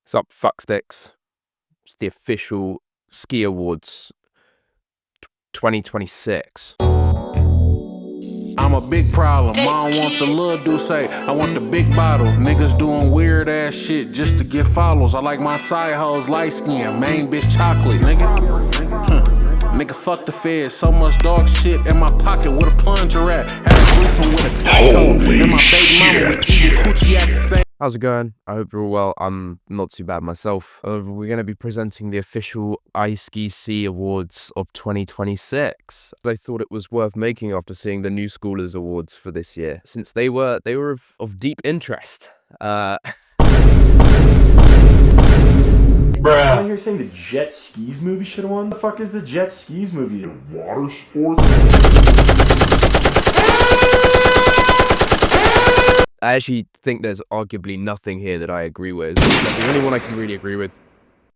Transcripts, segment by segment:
What's up, fucksticks? It's the official Ski Awards 2026. I'm a big problem, I don't want the little Douce, I want the big bottle. Niggas doing weird ass shit just to get follows. I like my side hoes light skin, main bitch chocolate, nigga. Nigga, fuck the feds, so much dog shit in my pocket, where the plunger at? Had a threesome with a Geico, and my baby mama was eating coochie at the same. How's it going? I hope you're all well. I'm not too bad myself. We're going to be presenting the official iSkiC Awards of 2026. I thought it was worth making after seeing the New Schoolers Awards for this year, since they were of deep interest. Bruh. I'm here saying the Jet Skis movie should have won. The fuck is the Jet Skis movie? Water sports? I actually think there's arguably nothing here that I agree with. The only one I can really agree with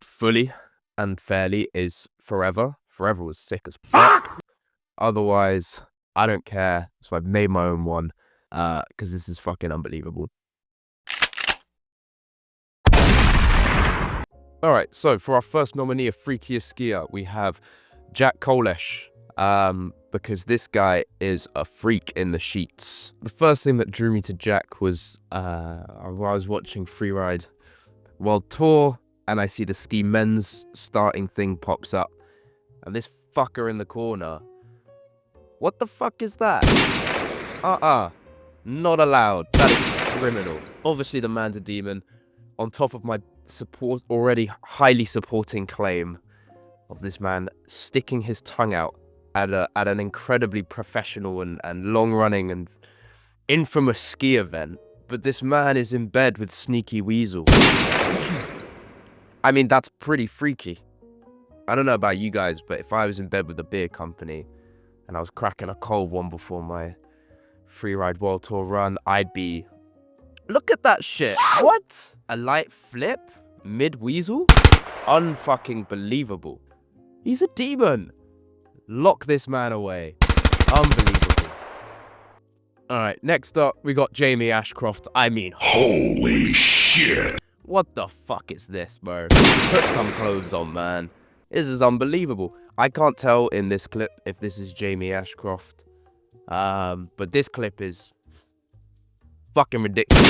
fully and fairly is Forever. Forever was sick as fuck. Otherwise, I don't care. So I've made my own one because this is fucking unbelievable. Alright, so for our first nominee of Freakiest Skier, we have Jack Kolesh. Because this guy is a freak in the sheets. The first thing that drew me to Jack was while I was watching Freeride World Tour, and I see the Ski Men's starting thing pops up, and this fucker in the corner. What the fuck is that? Not allowed. That is criminal. Obviously, the man's a demon. On top of my already highly supporting claim of this man sticking his tongue out at an incredibly professional and long-running and infamous ski event, but this man is in bed with Sneaky Weasel. I mean, that's pretty freaky. I don't know about you guys, but if I was in bed with a beer company and I was cracking a cold one before my Freeride World Tour run, I'd be, look at that shit. What? A light flip? Mid-Weasel? Unfucking believable. He's a demon. Lock this man away. Unbelievable. Alright, next up, we got Jamie Ashcroft. I mean, holy shit. What the fuck is this, bro? Put some clothes on, man. This is unbelievable. I can't tell in this clip if this is Jamie Ashcroft. But this clip is fucking ridiculous.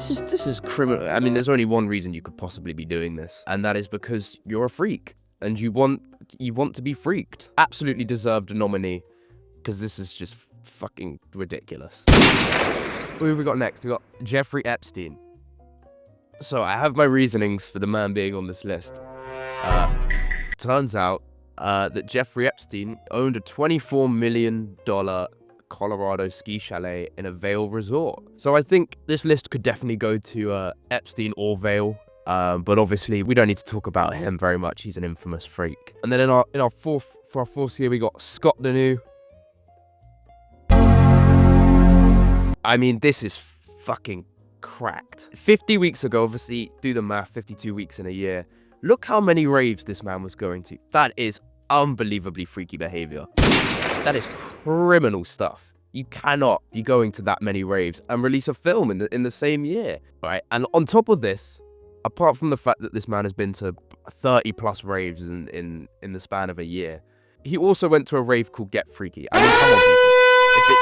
This is criminal. I mean, there's only one reason you could possibly be doing this, and that is because you're a freak and you want to be freaked. Absolutely deserved a nominee, because this is just fucking ridiculous. Who have we got next? We got Jeffrey Epstein. So I have my reasonings for the man being on this list. Turns out that Jeffrey Epstein owned a $24 million Colorado ski chalet in a Vail resort. So I think this list could definitely go to Epstein or Vail, but obviously we don't need to talk about him very much. He's an infamous freak. And then in our fourth year, we got Scott Danu. I mean, this is fucking cracked. 50 weeks ago, obviously, do the math, 52 weeks in a year. Look how many raves this man was going to. That is unbelievably freaky behavior. That is criminal stuff. You cannot be going to that many raves and release a film in the same year, right? And on top of this, apart from the fact that this man has been to 30 plus raves in the span of a year, he also went to a rave called Get Freaky. I mean, come on,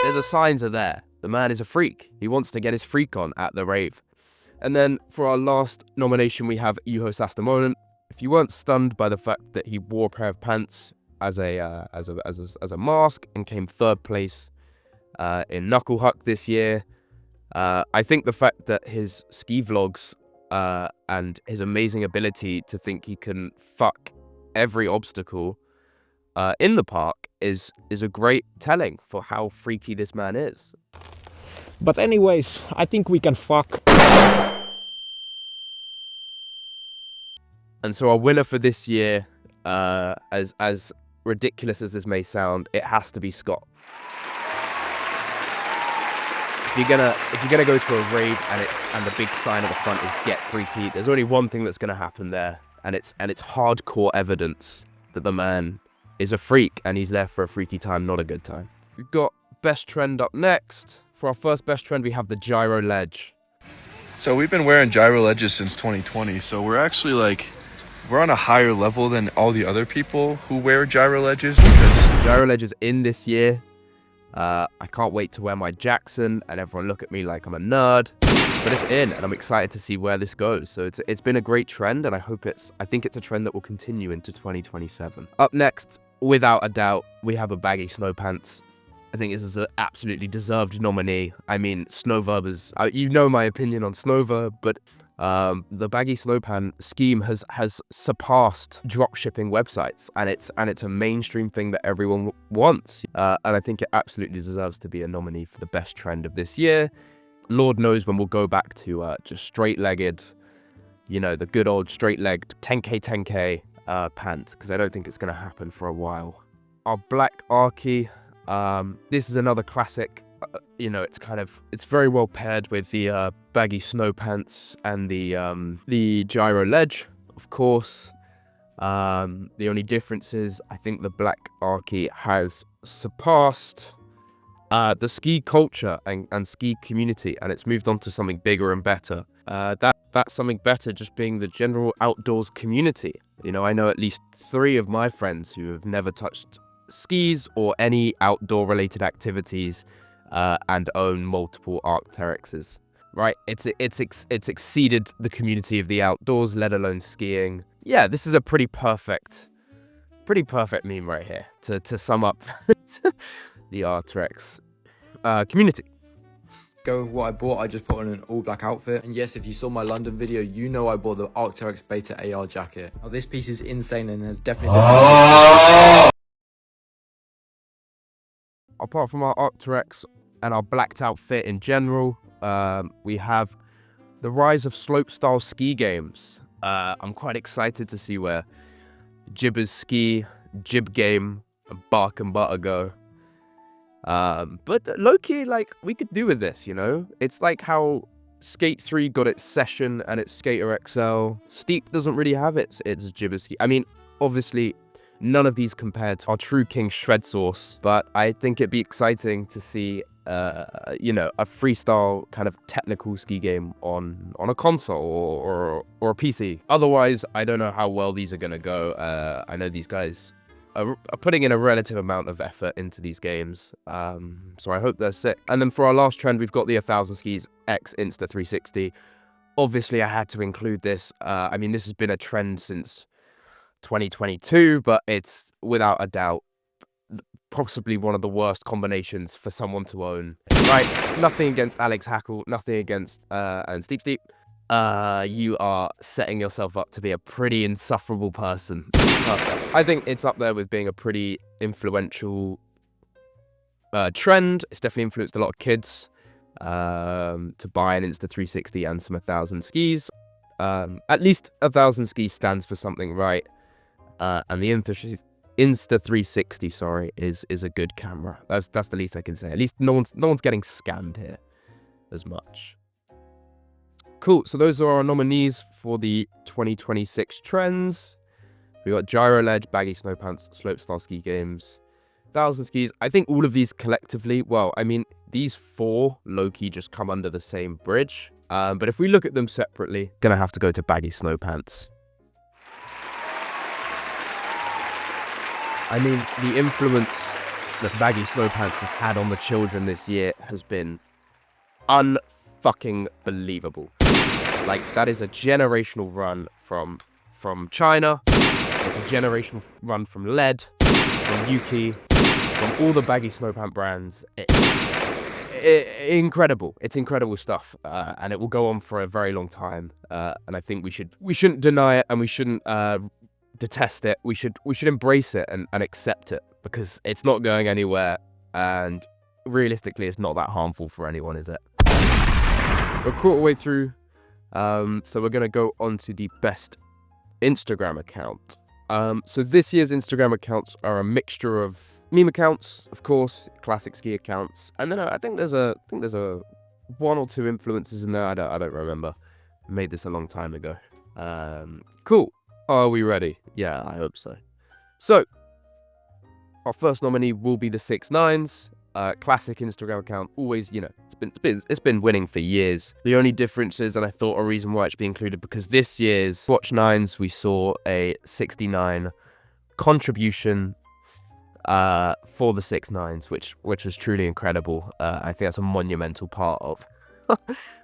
people. The signs are there. The man is a freak. He wants to get his freak on at the rave. And then for our last nomination, we have Juho Sastamonen. If you weren't stunned by the fact that he wore a pair of pants as a mask and came third place in Knuckle Huck this year, I think the fact that his ski vlogs and his amazing ability to think he can fuck every obstacle in the park is a great telling for how freaky this man is. But anyways, I think we can fuck. And so our winner for this year, as ridiculous as this may sound, it has to be Scott. If you're gonna go to a rave and the big sign at the front is Get Freaky, there's only one thing that's gonna happen there, and it's hardcore evidence that the man is a freak, and he's there for a freaky time, not a good time. We've got best trend up next. For our first best trend, we have the gyro ledge. So we've been wearing gyro ledges since 2020, so we're actually we're on a higher level than all the other people who wear gyro ledges because Gyro ledge is in this year. I can't wait to wear my Jackson and everyone look at me like I'm a nerd, but it's in and I'm excited to see where this goes. So it's been a great trend, and I think it's a trend that will continue into 2027. Up next, without a doubt, we have a baggy snow pants. I think this is an absolutely deserved nominee. I mean, Snowverb you know my opinion on Snowverb, but the baggy snowpan scheme has surpassed dropshipping websites, and it's a mainstream thing that everyone wants. And I think it absolutely deserves to be a nominee for the best trend of this year. Lord knows when we'll go back to just straight-legged, you know, the good old straight-legged 10K pant, because I don't think it's going to happen for a while. Our black Arky. This is another classic. You know, it's very well paired with the baggy snow pants and the gyro ledge, of course. The only difference is I think the black Arky has surpassed the ski culture and ski community, and it's moved on to something bigger and better. That's something better just being the general outdoors community. You know, I know at least 3 of my friends who have never touched skis or any outdoor related activities and own multiple Arc'teryxes. Right, it's exceeded the community of the outdoors, let alone skiing. Yeah, this is a pretty perfect meme right here to sum up the Arc'teryx community. Go with what I bought. I just put on an all black outfit, and yes, if you saw my London video, you know I bought the Arc'teryx Beta AR jacket. Now this piece is insane and has definitely Apart from our Arc'teryx and our blacked out fit in general, we have the rise of slopestyle ski games. I'm quite excited to see where Jibbers ski, Jib game, and Bark and Butter go. But low-key, like, we could do with this, you know? It's like how Skate 3 got its Session and its Skater XL. Steep doesn't really have its Jibbers ski. I mean, obviously, none of these compared to our True King Shred Sauce, but I think it'd be exciting to see, you know, a freestyle kind of technical ski game on a console or a PC. Otherwise, I don't know how well these are gonna go. I know these guys are putting in a relative amount of effort into these games, so I hope they're sick. And then for our last trend, we've got the 1000 Skis X Insta360. Obviously, I had to include this. I mean, this has been a trend since 2022, but it's without a doubt possibly one of the worst combinations for someone to own. Right, nothing against Alex Hackle, nothing against and Steep. You are setting yourself up to be a pretty insufferable person. Perfect. I think it's up there with being a pretty influential trend. It's definitely influenced a lot of kids to buy an Insta360 and some 1000 Skis. At least 1000 Skis stands for something, right? And the Insta360, sorry, is a good camera. That's the least I can say. At least no one's getting scammed here as much. Cool. So those are our nominees for the 2026 trends. We got gyro ledge, baggy snow pants, slopestyle ski games, 1000 Skis. I think all of these collectively, well, I mean, these 4 low-key just come under the same bridge. But if we look at them separately, gonna have to go to baggy snow pants. I mean, the influence that baggy snow pants has had on the children this year has been unfucking believable. Like, that is a generational run from China. It's a generational run from LED, from Yuki, from all the baggy snow pant brands. Incredible. It's incredible stuff, and it will go on for a very long time. And I think we shouldn't deny it, and we shouldn't detest it. We should embrace it and accept it, because it's not going anywhere, and realistically, it's not that harmful for anyone, is it? We're a quarter way through, so we're gonna go on to the best Instagram account. So this year's Instagram accounts are a mixture of meme accounts, of course, classic ski accounts, and then I think there's a 1 or 2 influencers in there. I don't remember. I made this a long time ago. Cool. Are we ready? Yeah, I hope so. So Our first nominee will be the 6ix9ine. Classic Instagram account, always, you know, it's been winning for years. The only difference is, and I thought a reason why it should be included, because this year's Watch 9s we saw a 69 contribution for the 6ix9ine, which was truly incredible. I think that's a monumental part of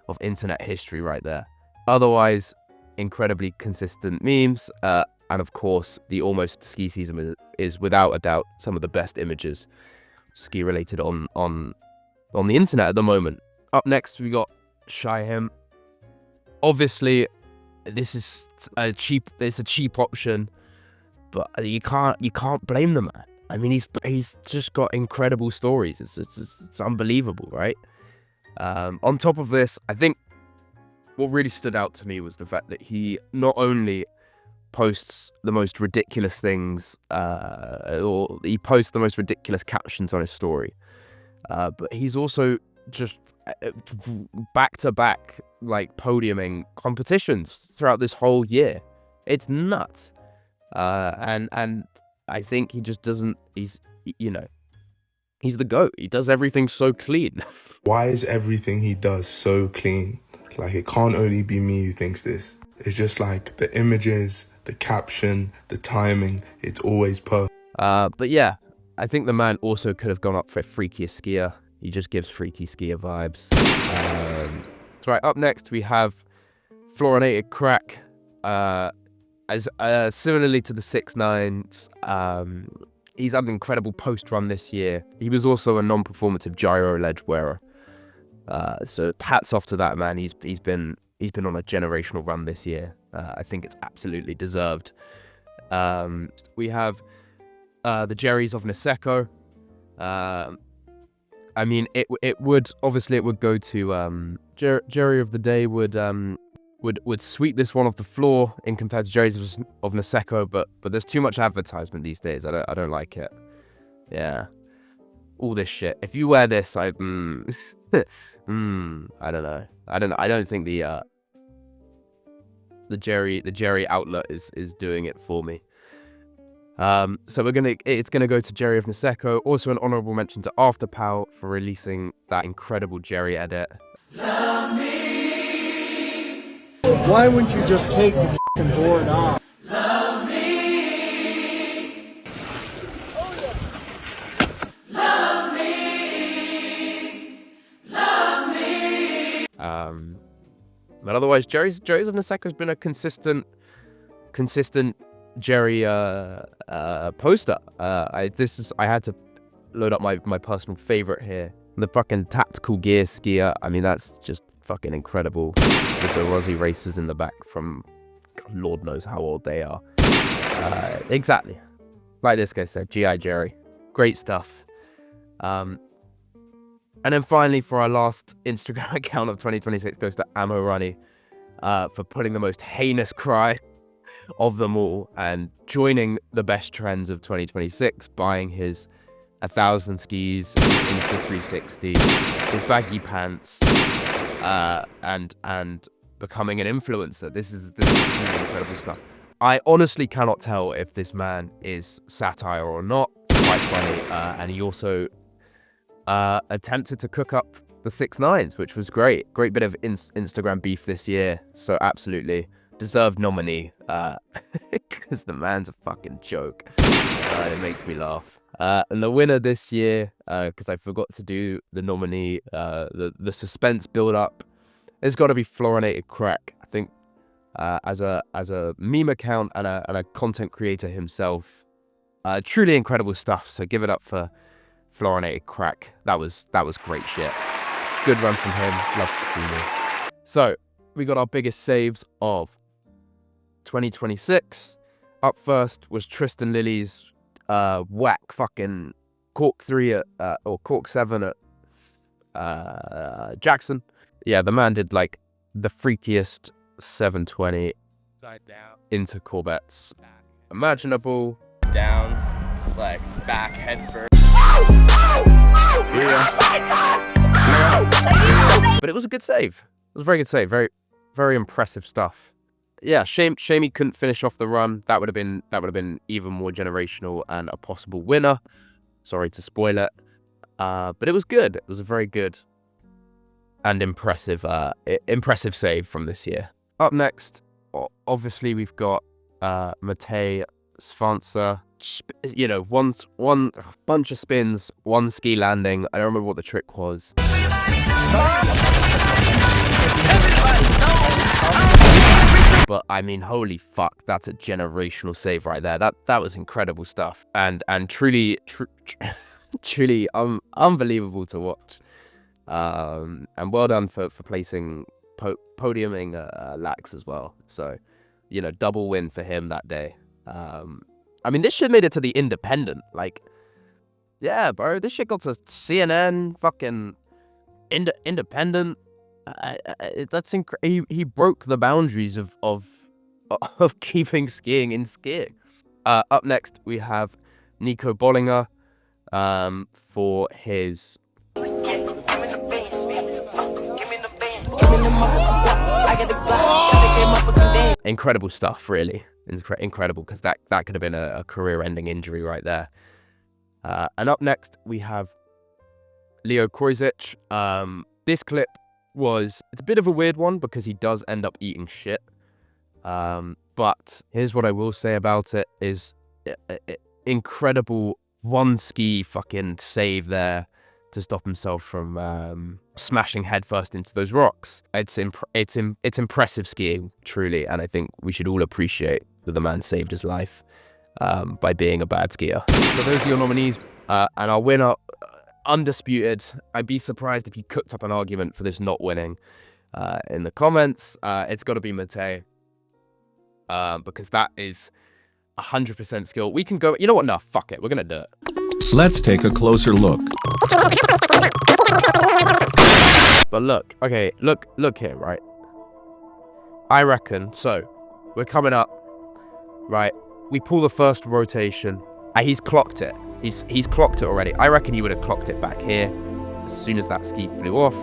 of internet history right there. Otherwise, incredibly consistent memes, and of course, the almost ski season is without a doubt some of the best images ski related on the internet at the moment. Up next, we got Shyam. Obviously, this is a cheap option, but you can't blame the man. I mean, he's just got incredible stories. It's unbelievable, right? On top of this, I think what really stood out to me was the fact that he not only posts the most ridiculous things, or he posts the most ridiculous captions on his story, but he's also just back to back, like, podiuming competitions throughout this whole year. It's nuts. And I think he just doesn't, he's the GOAT. He does everything so clean. Why is everything he does so clean? Like, it can't only be me who thinks this. It's just like the images, the caption, the timing, it's always perfect. But yeah, I think the man also could have gone up for Freakiest Skier. He just gives Freaky Skier vibes. So right, up next we have Fluorinated Crack. As similarly to the 6ix9ine, he's had an incredible post run this year. He was also a non-performative gyro ledge wearer. So hats off to that man. He's been on a generational run this year. I think it's absolutely deserved. We have the Jerrys of Niseko. I mean, it would go to Jerry of the Day would sweep this one off the floor in compared to Jerry's of Niseko, but there's too much advertisement these days. I don't like it. Yeah, all this shit. If you wear this, I don't know. I don't think the Jerry outlet is doing it for me. So it's gonna go to Jerry of Niseko. Also an honorable mention to Afterpow for releasing that incredible Jerry edit. Love me. Why wouldn't you just take the f***ing board off? Love me. Love me. Love me. But otherwise, Jerry's of Niseko has been a consistent Jerry poster. I had to load up my personal favorite here. The fucking tactical gear skier. I mean, that's just fucking incredible. With the Rossi racers in the back from God, Lord knows how old they are. Exactly. Like this guy said, G.I. Jerry. Great stuff. And then finally, for our last Instagram account of 2026, goes to Ammo Runny for putting the most heinous cry of them all and joining the best trends of 2026, buying his 1,000 skis, his Insta 360, his baggy pants, and becoming an influencer. This is really incredible stuff. I honestly cannot tell if this man is satire or not. Quite funny, and he also attempted to cook up the 6ix9ine, which was great. Great bit of Instagram beef this year, so absolutely deserved nominee, because the man's a fucking joke. It makes me laugh. And the winner this year, because I forgot to do the nominee, the suspense build up, has got to be Fluorinated Crack. I think as a meme account and a content creator himself, truly incredible stuff. So give it up for Fluorinated Crack. That was great shit. Good run from him. Love to see me. So we got our biggest saves of 2026. Up first was Tristan Lilly's whack fucking cork 3 or cork 7 at Jackson. Yeah, the man did like the freakiest 720 into Corvettes imaginable. Down, like back head first. But it was a good save. It was a very good save. Very, very impressive stuff. Yeah, shame he couldn't finish off the run. That would have been even more generational and a possible winner. Sorry to spoil it. But it was good. It was a very good and impressive save from this year. Up next, obviously we've got Matej Svancer. You know, one bunch of spins, one ski landing. I don't remember what the trick was. But I mean, holy fuck, that's a generational save right there. That was incredible stuff, and truly truly unbelievable to watch. And well done for placing podiuming Lax as well. So, you know, double win for him that day. I mean, this shit made it to the Independent. Like, yeah, bro, this shit got to CNN, fucking Independent. That's he broke the boundaries of keeping skiing in skiing. Up next, we have Nico Bollinger for his incredible stuff, really. Incredible, because that could have been a career-ending injury right there. And up next, we have Leo Kreuzic. This clip it's a bit of a weird one because he does end up eating shit. But here's what I will say about it is incredible one ski fucking save there to stop himself from smashing headfirst into those rocks. It's impressive skiing, truly, and I think we should all appreciate that the man saved his life by being a bad skier. So those are your nominees, and our winner, undisputed. I'd be surprised if you cooked up an argument for this not winning in the comments. It's got to be Matej, because that is 100% skill. We can go, you know what, no, fuck it, we're gonna do it. Let's take a closer look. But look, okay, look here, right? I reckon, so, we're coming up, right? We pull the first rotation, and he's clocked it. He's clocked it already. I reckon he would have clocked it back here as soon as that ski flew off,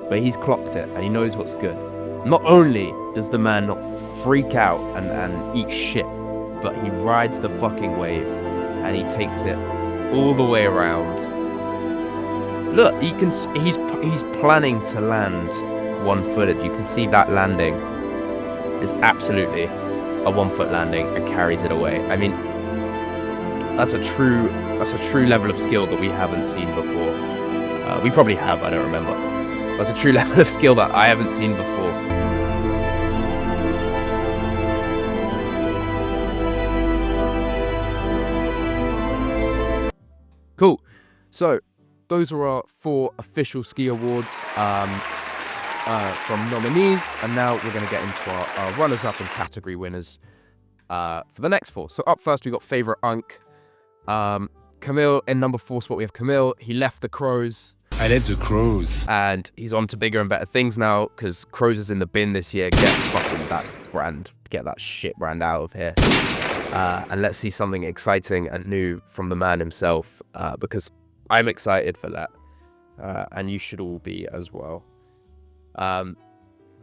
but he's clocked it, and he knows what's good. Not only does the man not freak out and eat shit, but he rides the fucking wave, and he takes it all the way around. Look, he's planning to land one-footed. You can see that landing is absolutely a one-foot landing and carries it away. I mean, that's a true level of skill that we haven't seen before. We probably have, I don't remember. That's a true level of skill that I haven't seen before. Cool. So, those are our 4 official ski awards from nominees, and now we're going to get into our runners-up and category winners for the next 4. So up first, we got Favorite Unk. Camille, in number 4 spot, we have Camille. He left the Crows. I left the Crows. And he's on to bigger and better things now, because Crows is in the bin this year. Get fucking that brand, get that shit brand out of here. And let's see something exciting and new from the man himself, because I'm excited for that. And you should all be as well.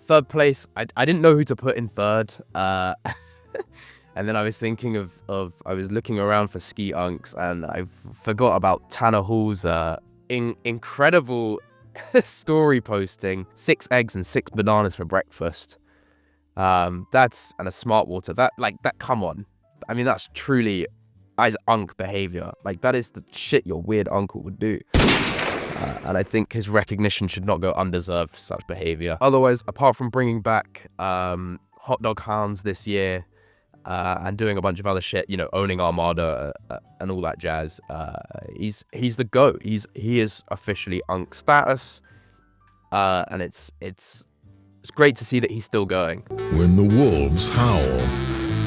Third place, I didn't know who to put in third. And then I was thinking I was looking around for ski unks, and I forgot about Tanner Hall's incredible story posting. 6 eggs and 6 bananas for breakfast. And a smart water. That, come on. I mean, that's truly unk behavior. Like, that is the shit your weird uncle would do. And I think his recognition should not go undeserved for such behavior. Otherwise, apart from bringing back Hot Dog Hounds this year, and doing a bunch of other shit, you know, owning Armada and all that jazz, he's the GOAT. He is officially unk status, and it's great to see that he's still going. When the wolves howl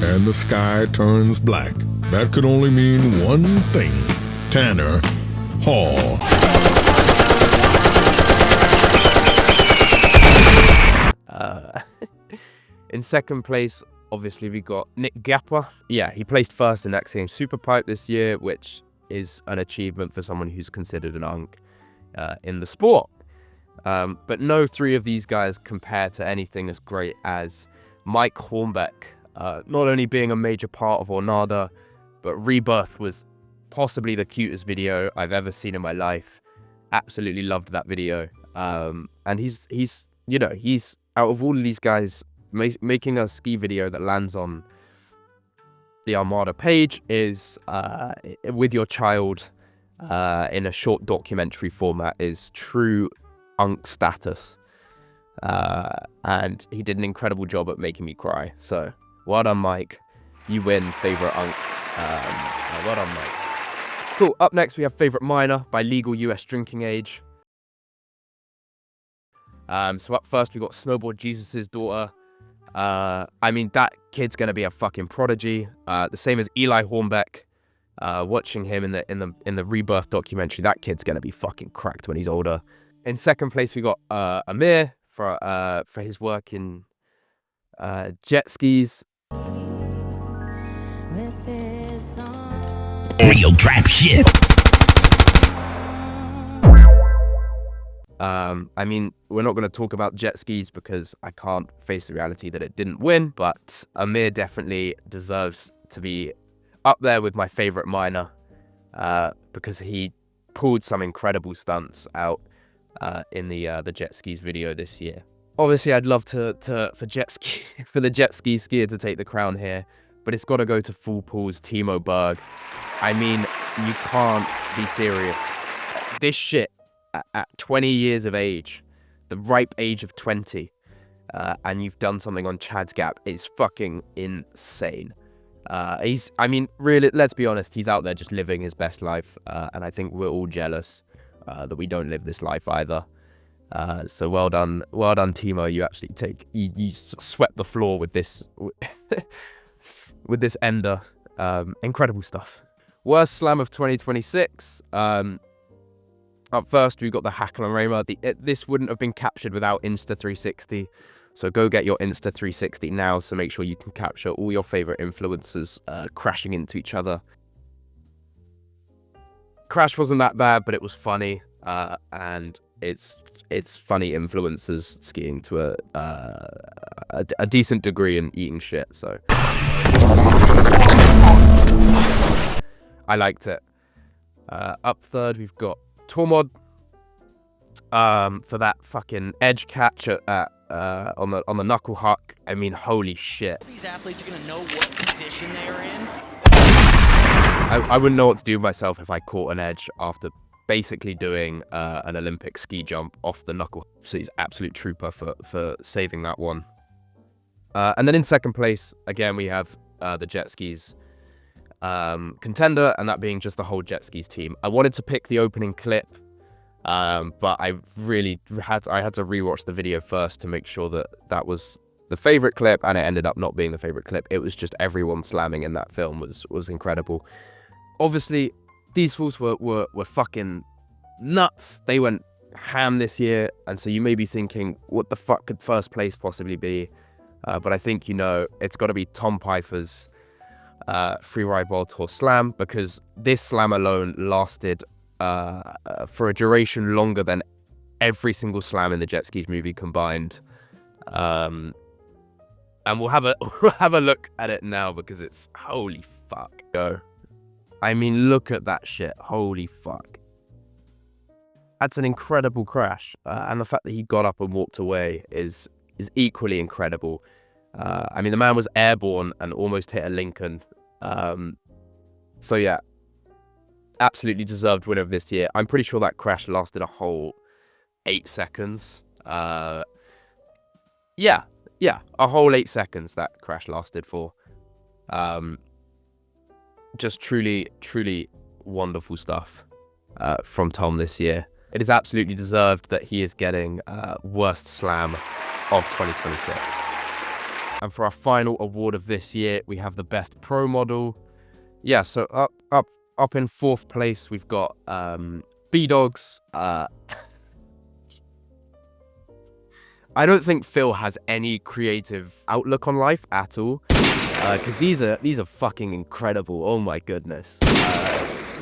and the sky turns black, that could only mean one thing: Tanner Hall. In second place, obviously, we got Nick Gapper. Yeah, he placed first in X Games Superpipe this year, which is an achievement for someone who's considered an unk in the sport. But no 3 of these guys compare to anything as great as Mike Hornbeck. Not only being a major part of Ornada, but Rebirth was possibly the cutest video I've ever seen in my life. Absolutely loved that video. And he's you know, he's out of all of these guys, making a ski video that lands on the Armada page is with your child in a short documentary format is true Unk status. And he did an incredible job at making me cry. So well done, Mike. You win favorite Unk. Well done, Mike. Cool. Up next we have Favorite Minor by Legal US Drinking Age. So up first we got Snowboard Jesus' daughter. I mean, that kid's gonna be a fucking prodigy. The same as Eli Hornbeck. Watching him in the Rebirth documentary, that kid's gonna be fucking cracked when he's older. In second place we got Amir for his work in jet skis. Real trap shit. I mean, we're not going to talk about jet skis because I can't face the reality that it didn't win, but Amir definitely deserves to be up there with my favorite minor because he pulled some incredible stunts out in the jet skis video this year. Obviously, I'd love for the jet ski skier to take the crown here, but it's got to go to Full Pool's Timo Berg. I mean, you can't be serious. This shit, at 20 years of age, the ripe age of 20, and you've done something on Chad's Gap, is fucking insane. I mean, really, let's be honest, he's out there just living his best life, and I think we're all jealous that we don't live this life either. So well done, Timo. You actually you swept the floor with this, with this ender. Incredible stuff. Worst slam of 2026. Up first, we've got the Hackle and Raymer. This wouldn't have been captured without Insta360. So go get your Insta360 now, so make sure you can capture all your favorite influencers crashing into each other. Crash wasn't that bad, but it was funny, and it's funny influencers skiing to a decent degree and eating shit. So I liked it. Up third, we've got Tormod for that fucking edge catch on the knuckle huck. I mean, holy shit. These athletes are gonna know what position they are in. I wouldn't know what to do with myself if I caught an edge after basically doing an Olympic ski jump off the knuckle. So he's absolute trooper for saving that one. And then in second place, again, we have the jet skis contender, and that being just the whole jet skis team. I wanted to pick the opening clip, but I had to rewatch the video first to make sure that was the favorite clip, and it ended up not being the favorite clip. It was just everyone slamming in that film was incredible. Obviously, these fools were fucking nuts. They went ham this year, and so you may be thinking, what the fuck could first place possibly be? But I think you know it's got to be Tom Pfeiffer's Freeride World Tour slam, because this slam alone lasted for a duration longer than every single slam in the jet skis movie combined. And we'll have a look at it now because it's holy fuck. Go. I mean, look at that shit. Holy fuck. That's an incredible crash, and the fact that he got up and walked away is equally incredible. I mean, the man was airborne and almost hit a Lincoln. So yeah, absolutely deserved winner of this year. I'm pretty sure that crash lasted a whole 8 seconds. Yeah, a whole 8 seconds that crash lasted for. Just truly wonderful stuff from Tom this year. It is absolutely deserved that he is getting worst slam of 2026. And for our final award of this year, we have the best pro model. Yeah, so up in fourth place, we've got B-Dogs. I don't think Phil has any creative outlook on life at all, because these are fucking incredible. Oh my goodness.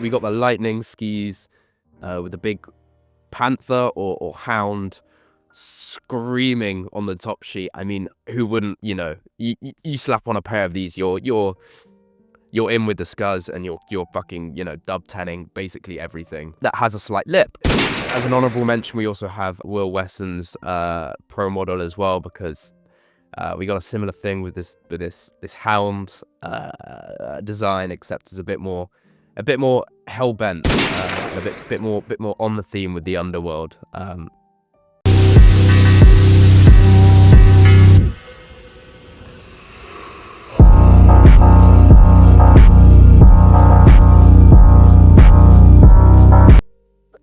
We got the Lightning skis with the big panther or hound screaming on the top sheet. I mean, who wouldn't? You know, you slap on a pair of these, you're you're in with the scuzz and you're fucking, you know, dub 10ing basically everything that has a slight lip. As an honorable mention, we also have Will Wesson's pro model as well, because we got a similar thing with this hound design, except it's a bit more hell-bent, and a bit more on the theme with the underworld.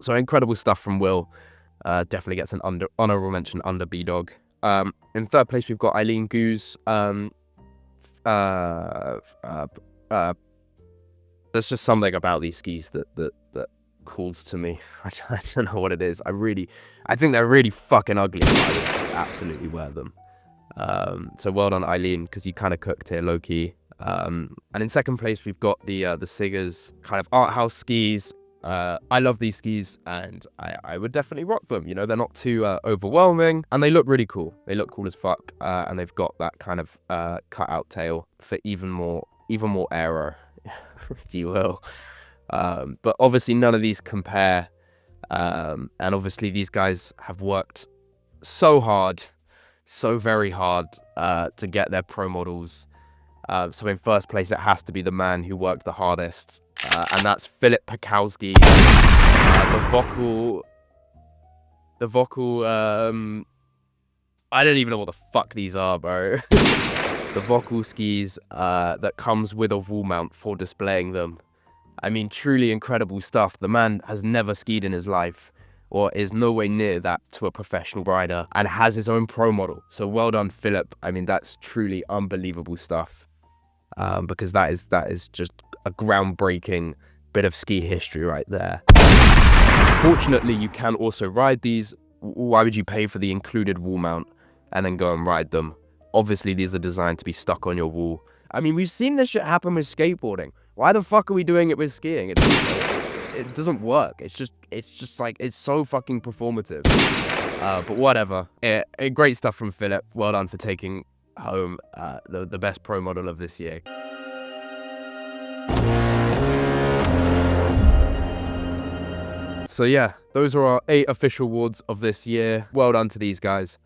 So incredible stuff from Will. Definitely gets an honorable mention under B-Dog. In third place, we've got Eileen Goose. There's just something about these skis that calls to me. I don't know what it is. I think they're really fucking ugly, but I would absolutely wear them. So well done, Eileen, because you kind of cooked here, low-key. And in second place, we've got the Siggers kind of art house skis. I love these skis, and I would definitely rock them. You know, they're not too overwhelming, and they look really cool. They look cool as fuck, and they've got that kind of cut-out tail for even more aero, if you will. But obviously, none of these compare, and obviously, these guys have worked so hard, so very hard, to get their pro models. So in first place, it has to be the man who worked the hardest. And that's Philip Pakowski. The Vokal, I don't even know what the fuck these are, bro. The Vokal skis that comes with a wall mount for displaying them. I mean, truly incredible stuff. The man has never skied in his life, or is no way near that to a professional rider, and has his own pro model. So well done, Philip. I mean, that's truly unbelievable stuff. Because that is just a groundbreaking bit of ski history right there. Fortunately, you can also ride these. Why would you pay for the included wall mount and then go and ride them? Obviously, these are designed to be stuck on your wall. I mean, we've seen this shit happen with skateboarding. Why the fuck are we doing it with skiing? It doesn't work. It's just like, it's so fucking performative. But whatever. Great stuff from Philip. Well done for taking home the best pro model of this year. So yeah, those are our 8 official awards of this year. Well done to these guys.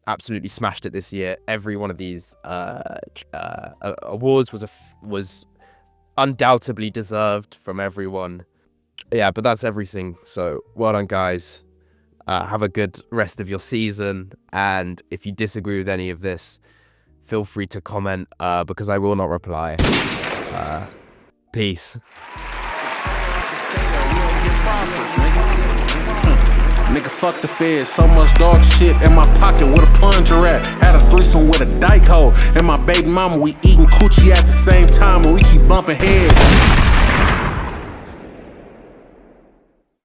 Absolutely smashed it this year. Every one of these awards was undoubtedly deserved from everyone. Yeah, but that's everything. So well done, guys. Have a good rest of your season. And if you disagree with any of this, feel free to comment, because I will not reply. Peace. Nigga, fuck the feds. So much dog shit in my pocket. Where the plunger at? Had a threesome with a dyke hoe. And my baby mama, we eating coochie at the same time, and we keep bumping heads.